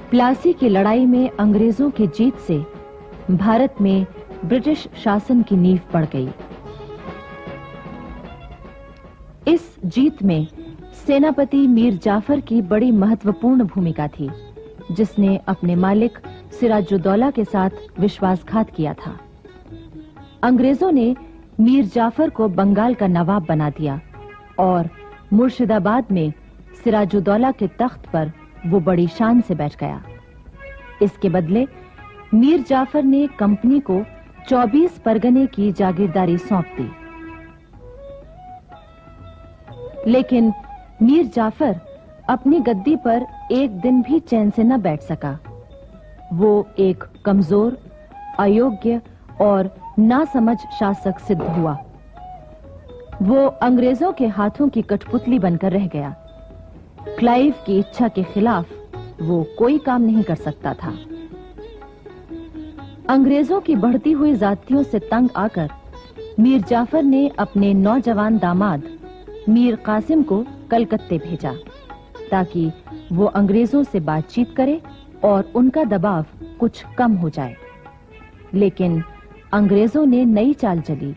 प्लासी की लड़ाई में अंग्रेजों की जीत से भारत में ब्रिटिश शासन की नींव पड़ गई। इस जीत में सेनापति मीर जाफर की बड़ी महत्वपूर्ण भूमिका थी, जिसने अपने मालिक सिराजुद्दौला के साथ विश्वासघात किया था। अंग्रेजों ने मीर जाफर को बंगाल का नवाब बना दिया और मुर्शिदाबाद में सिराजुद्दौला के तख्त पर वो बड़ी शान से बैठ गया। इसके बदले मीर जाफर ने कंपनी को 24 परगने की जागीरदारी सौंप दी। लेकिन मीर जाफर अपनी गद्दी पर एक दिन भी चैन से न बैठ सका। वो एक कमजोर, अयोग्य और नासमझ शासक सिद्ध हुआ। वो अंग्रेजों के हाथों की कठपुतली बनकर रह गया। क्लाइव की इच्छा के खिलाफ वो कोई काम नहीं कर सकता था। अंग्रेजों की बढ़ती हुई जातियों से तंग आकर मीर जाफर ने अपने नौजवान दामाद मीर कासिम को कलकत्ते भेजा, ताकि वो अंग्रेजों से बातचीत करे और उनका दबाव कुछ कम हो जाए। लेकिन अंग्रेजों ने नई चाल चली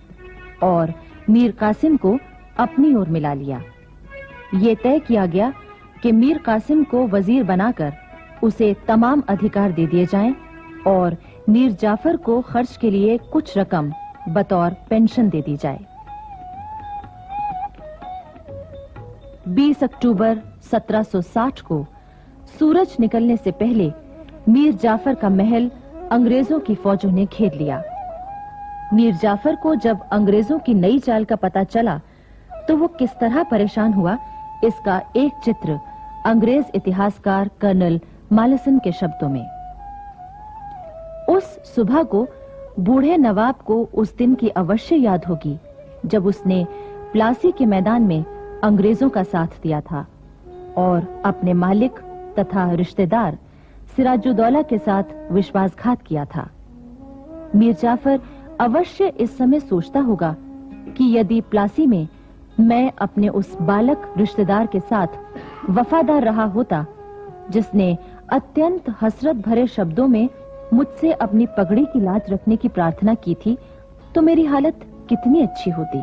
और मीर कासिम को अपनी ओर मिला लिया। ये तय किया गया कि मीर कासिम को वजीर बनाकर उसे तमाम अधिकार दे दिए जाएं और मीर जाफर को खर्च के लिए कुछ रकम बतौर पेंशन दे दी जाए। 20 अक्टूबर 1760 को सूरज निकलने से पहले मीर जाफर का महल अंग्रेजों की फौजों ने घेर लिया। मीर जाफर को जब अंग्रेजों की नई चाल का पता चला तो वो किस तरह परेशान हुआ, इसका एक चित्र अंग्रेज इतिहासकार कर्नल मालेसन के शब्दों में। उस सुबह को बूढ़े नवाब को उस दिन की अवश्य याद होगी जब उसने प्लासी के मैदान में अंग्रेजों का साथ दिया था और अपने मालिक तथा रिश्तेदार सिराजुद्दौला के साथ विश्वासघात किया था। मीर जाफर अवश्य इस समय सोचता होगा कि यदि प्लासी में मैं अपने उस बालक रिश्तेदार के साथ वफादार रहा होता, जिसने अत्यंत हसरत भरे शब्दों में मुझसे अपनी पगड़ी की लाज रखने की प्रार्थना की थी, तो मेरी हालत कितनी अच्छी होती।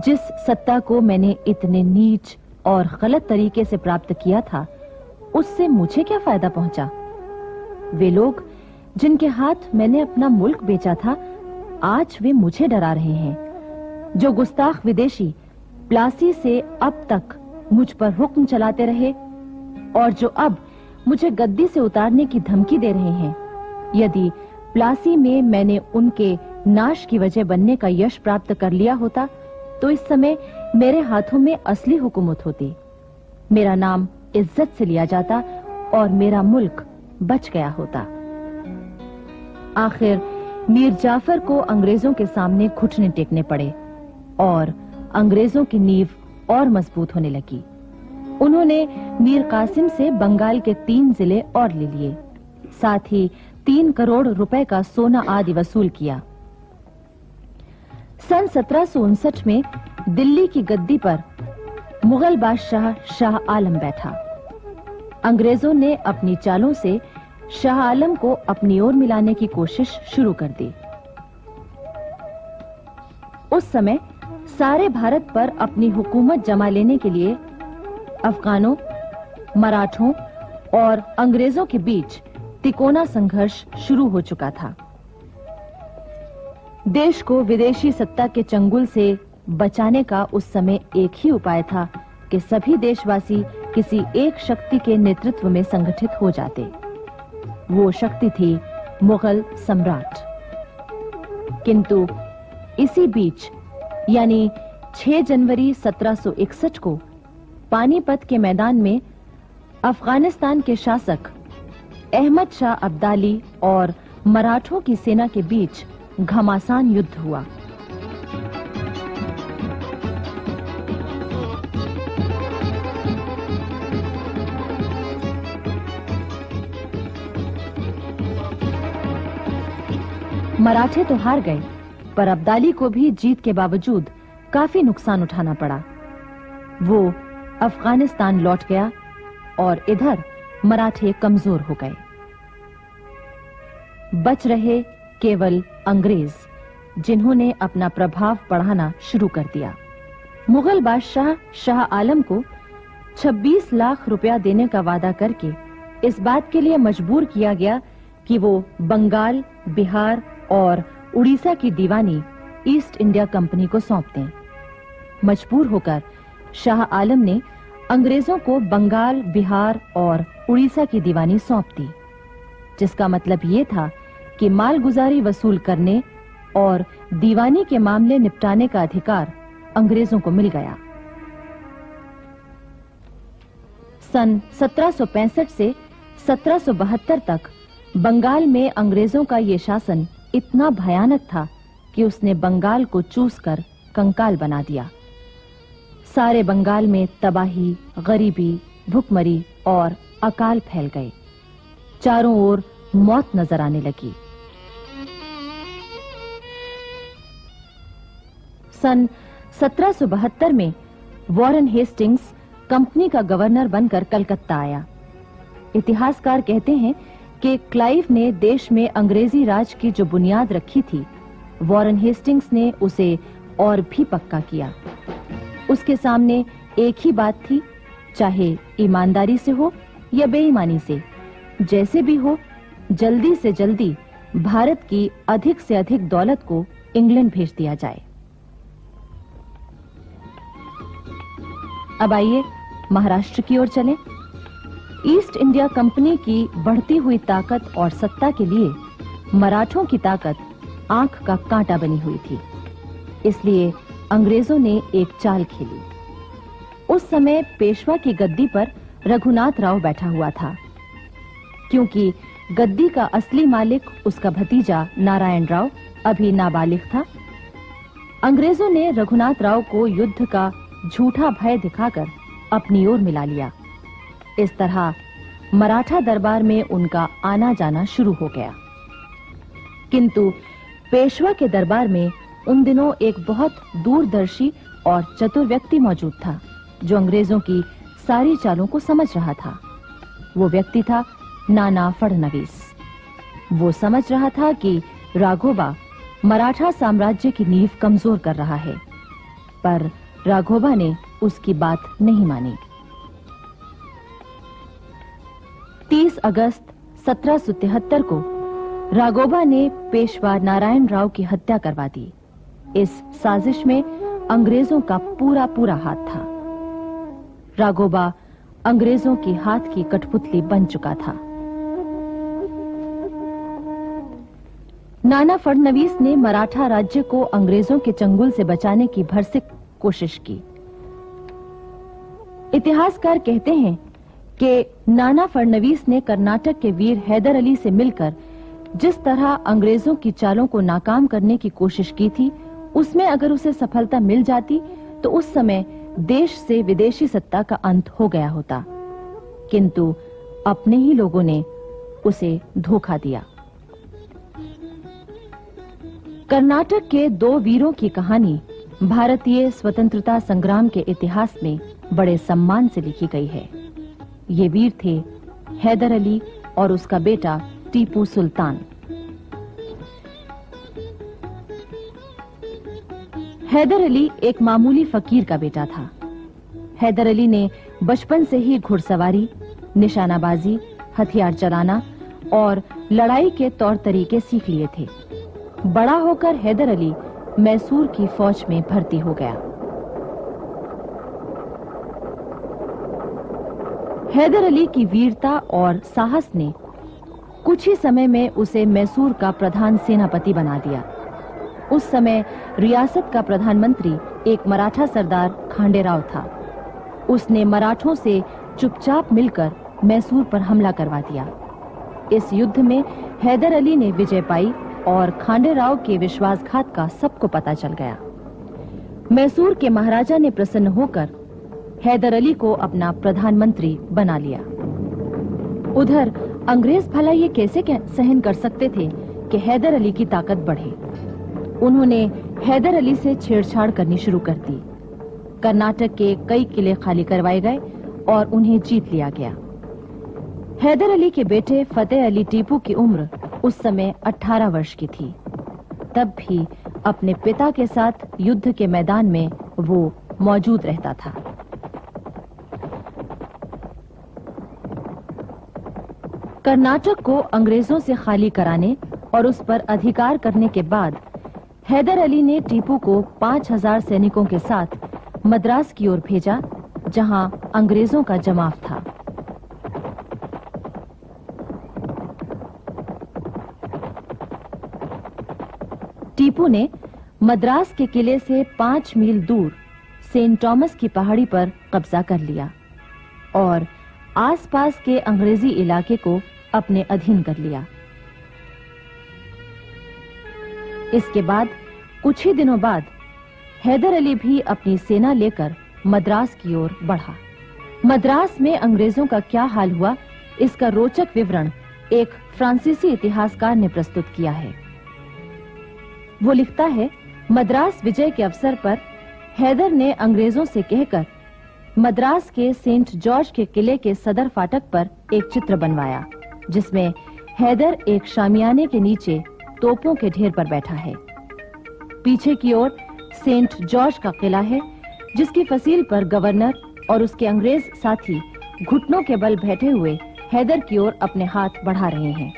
जिस सत्ता को मैंने इतने नीच और गलत तरीके से प्राप्त किया था, उससे मुझे क्या फायदा पहुंचा? वे लोग जिनके हाथ मैंने अपना मुल्क बेचा था, आज वे मुझे डरा रहे हैं। जो गुस्ताख विदेशी प्लासी से अब तक मुझ पर हुक्म चलाते रहे और जो अब मुझे गद्दी से उतारने की धमकी दे रहे हैं, यदि प्लासी में मैंने उनके नाश की वजह बनने का यश प्राप्त कर लिया होता, तो इस समय मेरे हाथों में असली हुकूमत होती। मेरा नाम इज्जत से लिया जाता और मेरा मुल्क बच गया होता। आखिर मीर जाफर को अंग्रेजों के सामने घुटने टेकने पड़े और अंग्रेजों की नींव और मजबूत होने लगी। उन्होंने मीर कासिम से बंगाल के 3 जिले और ले लिए, साथ ही 3 करोड़ रुपए का सोना आदि वसूल किया। सन 1759 में दिल्ली की गद्दी पर मुगल बादशाह शाह आलम बैठा। अंग्रेजों ने अपनी चालों से शाह आलम को अपनी ओर मिलाने की कोशिश शुरू कर दी। उस समय सारे भारत पर अपनी हुकूमत जमा लेने के लिए अफगानों, मराठों और अंग्रेजों के बीच तिकोना संघर्ष शुरू हो चुका था। देश को विदेशी सत्ता के चंगुल से बचाने का उस समय एक ही उपाय था कि सभी देशवासी किसी एक शक्ति के नेतृत्व में संगठित हो जाते। वो शक्ति थी मुगल सम्राट। किंतु इसी बीच यानी 6 जनवरी 1761 को पानीपत के मैदान में अफगानिस्तान के शासक अहमद शाह अब्दाली और मराठों की सेना के बीच घमासान युद्ध हुआ। मराठे तो हार गए, पर अब्दाली को भी जीत के बावजूद काफी नुकसान उठाना पड़ा। वो अफगानिस्तान लौट गया और इधर मराठे कमजोर हो गए। बच रहे केवल अंग्रेज, जिन्होंने अपना प्रभाव बढ़ाना शुरू कर दिया। मुगल बादशाह शाह आलम को 26 लाख रुपया देने का वादा करके इस बात के लिए मजबूर किया गया कि वो बंगाल, बिहार और उड़ीसा की दीवानी ईस्ट इंडिया कंपनी को सौंप दें। मजबूर होकर शाह आलम ने अंग्रेजों को बंगाल, बिहार और उड़ीसा की दीवानी सौंप दी, जिसका मतलब ये था कि मालगुजारी वसूल करने और दीवानी के मामले निपटाने का अधिकार अंग्रेजों को मिल गया। सन 1765 से 1772 तक बंगाल में अंग्रेजों का ये शासन इतना भयानक था कि उसने बंगाल को चूसकर कंकाल बना दिया। सारे बंगाल में तबाही, गरीबी, भुखमरी और अकाल फैल गए। चारों ओर मौत नजर आने लगी। सन 1772 में वॉरेन हेस्टिंग्स कंपनी का गवर्नर बनकर कलकत्ता आया। इतिहासकार कहते हैं कि क्लाइव ने देश में अंग्रेजी राज की जो बुनियाद रखी थी, वॉरेन हेस्टिंग्स ने उसे और भी पक्का किया। उसके सामने एक ही बात थी, चाहे ईमानदारी से हो या बेईमानी से, जैसे भी हो, जल्दी से जल्दी भारत की अधिक से अधिक दौलत को इंग्लैंड भेज दिया जाए। अब आइए महाराष्ट्र की ओर चलें। ईस्ट इंडिया कंपनी की बढ़ती हुई ताकत और सत्ता के लिए मराठों की ताकत आंख का कांटा बनी हुई थी। इसलिए अंग्रेजों ने एक चाल खेली। उस समय पेशवा की गद्दी पर रघुनाथ राव बैठा हुआ था। क्योंकि गद्दी का असली मालिक उसका भतीजा नारायण राव अभी नाबालिग था, अंग्रेजों ने रघुनाथ राव को युद्ध का झूठा भय दिखाकर अपनी ओर मिला लिया। इस तरह मराठा दरबार में उनका आना जाना शुरू हो गया। किंतु पेशवा के दरबार में उन दिनों एक बहुत दूरदर्शी और चतुर व्यक्ति मौजूद था, जो अंग्रेजों की सारी चालों को समझ रहा था। वो व्यक्ति था नाना फडणवीस। वो समझ रहा था कि राघोबा मराठा साम्राज्य की नींव कमजोर कर रहा है, पर राघोबा ने उसकी बात नहीं मानी। 30 अगस्त 1773 को राघोबा ने पेशवा नारायण राव की हत्या करवा दी। इस साजिश में अंग्रेजों का पूरा हाथ था। राघोबा अंग्रेजों की हाथ की कठपुतली बन चुका था। नाना फडणवीस ने मराठा राज्य को अंग्रेजों के चंगुल से बचाने की भरसक कोशिश की। इतिहासकार कहते हैं कि नाना फडणवीस ने कर्नाटक के वीर हैदर अली से मिलकर जिस तरह अंग्रेजों की चालों को नाकाम करने की कोशिश की थी, उसमें अगर उसे सफलता मिल जाती तो उस समय देश से विदेशी सत्ता का अंत हो गया होता। किंतु अपने ही लोगों ने उसे धोखा दिया। कर्नाटक के दो वीरों की कहानी भारतीय स्वतंत्रता संग्राम के इतिहास में बड़े सम्मान से लिखी गई है। ये वीर थे हैदर अली और उसका बेटा टीपू सुल्तान। हैदर अली एक मामूली फकीर का बेटा था। हैदर अली ने बचपन से ही घुड़सवारी, निशानाबाजी, हथियार चलाना और लड़ाई के तौर तरीके सीख लिए थे। बड़ा होकर हैदर अली मैसूर की फौज में भर्ती हो गया। हैदर अली की वीरता और साहस ने कुछ ही समय में उसे मैसूर का प्रधान सेनापति बना दिया। उस समय रियासत का प्रधानमंत्री एक मराठा सरदार खांडेराव था। उसने मराठों से चुपचाप मिलकर मैसूर पर हमला करवा दिया। इस युद्ध में हैदर अली ने विजय पाई और खांडेराव के विश्वासघात का सबको पता चल गया। मैसूर के महाराजा ने प्रसन्न होकर हैदर अली को अपना प्रधानमंत्री बना लिया। उधर अंग्रेज भला ये कैसे सहन कर सकते थे कि हैदर अली की ताकत बढ़े। उन्होंने हैदर अली से छेड़छाड़ करनी शुरू कर दी। कर्नाटक के कई किले खाली करवाए गए और उन्हें जीत लिया गया। हैदर अली के बेटे फतेह अली टीपू की उम्र उस समय 18 वर्ष की थी। तब भी अपने पिता के साथ युद्ध के मैदान में वो मौजूद रहता था। कर्नाटक को अंग्रेजों से खाली कराने और उस पर अधिकार करने के बाद हैदर अली ने टीपू को 5000 सैनिकों के साथ मद्रास की ओर भेजा, जहां अंग्रेजों का जमाव था। टीपू ने मद्रास के किले से 5 मील दूर सेंट थॉमस की पहाड़ी पर कब्जा कर लिया और आसपास के अंग्रेजी इलाके को अपने अधीन कर लिया। इसके बाद कुछ ही दिनों बाद हैदर अली भी अपनी सेना लेकर मद्रास की ओर बढ़ा। मद्रास में अंग्रेजों का क्या हाल हुआ, इसका रोचक विवरण एक फ्रांसीसी इतिहासकार ने प्रस्तुत किया है। वो लिखता है, मद्रास विजय के अवसर पर हैदर ने अंग्रेजों से कहकर मद्रास के सेंट जॉर्ज के किले के सदर फाटक पर एक चित्र बनवाया, जिसमें हैदर एक शामियाने के नीचे तोपों के ढेर पर बैठा है। पीछे की ओर सेंट जॉर्ज का किला है, जिसकी फसील पर गवर्नर और उसके अंग्रेज साथी घुटनों के बल बैठे हुए हैदर की ओर अपने हाथ बढ़ा रहे हैं।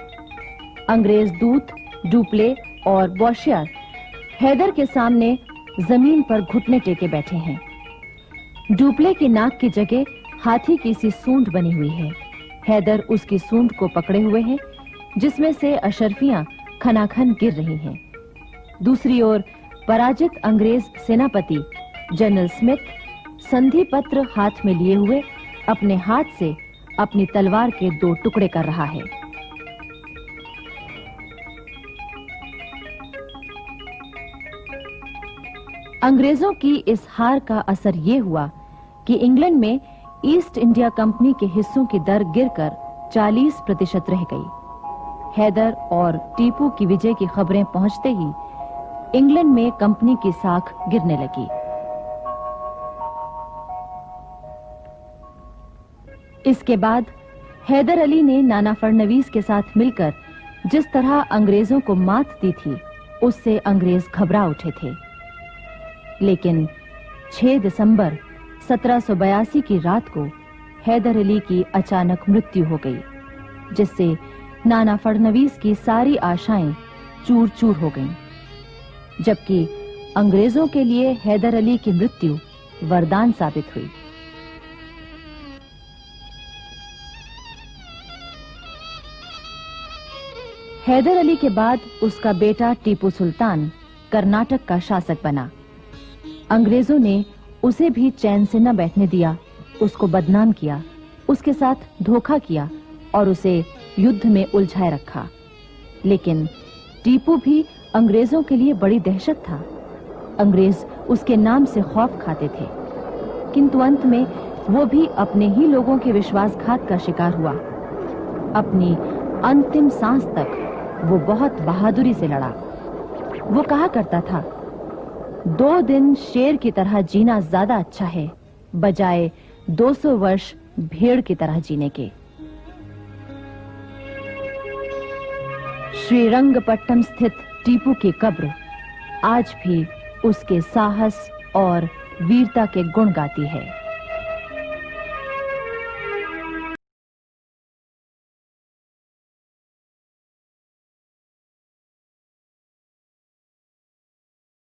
अंग्रेज दूत, डुप्ले और बॉशियर हैदर के सामने जमीन पर घुटने टेके बैठे हैं। डुप्ले की नाक की जगह हाथी की सी सूंड बनी हुई है। हैदर उसकी सूंड को पकड़े हुए है, जिसमें से अशर्फियां खनाखन गिर रही हैं। दूसरी ओर पराजित अंग्रेज सेनापति जनरल स्मिथ संधि पत्र हाथ में लिए हुए अपने हाथ से अपनी तलवार के 2 टुकड़े कर रहा है। अंग्रेजों की इस हार का असर ये हुआ कि इंग्लैंड में ईस्ट इंडिया कंपनी के हिस्सों की दर गिरकर 40% रह गई। हैदर और टीपू की विजय की खबरें पहुंचते ही इंग्लैंड में कंपनी की साख गिरने लगी। इसके बाद हैदर अली ने नाना फडणवीस के साथ मिलकर जिस तरह अंग्रेजों को मात दी थी, उससे अंग्रेज घबरा उठे थे। लेकिन 6 दिसंबर 1782 की रात को हैदर अली की अचानक मृत्यु हो गई, जिससे नाना फडणवीस की सारी आशाएं चूर-चूर हो गईं। जबकि अंग्रेजों के लिए हैदर अली की मृत्यु वरदान साबित हुई। हैदर अली के बाद उसका बेटा टीपू सुल्तान कर्नाटक का शासक बना। अंग्रेजों ने उसे भी चैन से न बैठने दिया, उसको बदनाम किया, उसके साथ धोखा किया और उसे युद्ध में उलझाए रखा। लेकिन टीपू भी अंग्रेजों के लिए बड़ी दहशत था। अंग्रेज उसके नाम से खौफ खाते थे, किंतु अंत में वो भी अपने ही लोगों के विश्वासघात का शिकार हुआ। अपनी अंतिम सांस तक वो बहुत बहादुरी से लड़ा। वो कहा करता था, 2 दिन शेर की तरह जीना ज्यादा अच्छा है, बजाय 200 वर्ष भेड़ की तरह जीने के। श्रीरंगपट्टनम स्थित टीपू की कब्र आज भी उसके साहस और वीरता के गुण गाती है।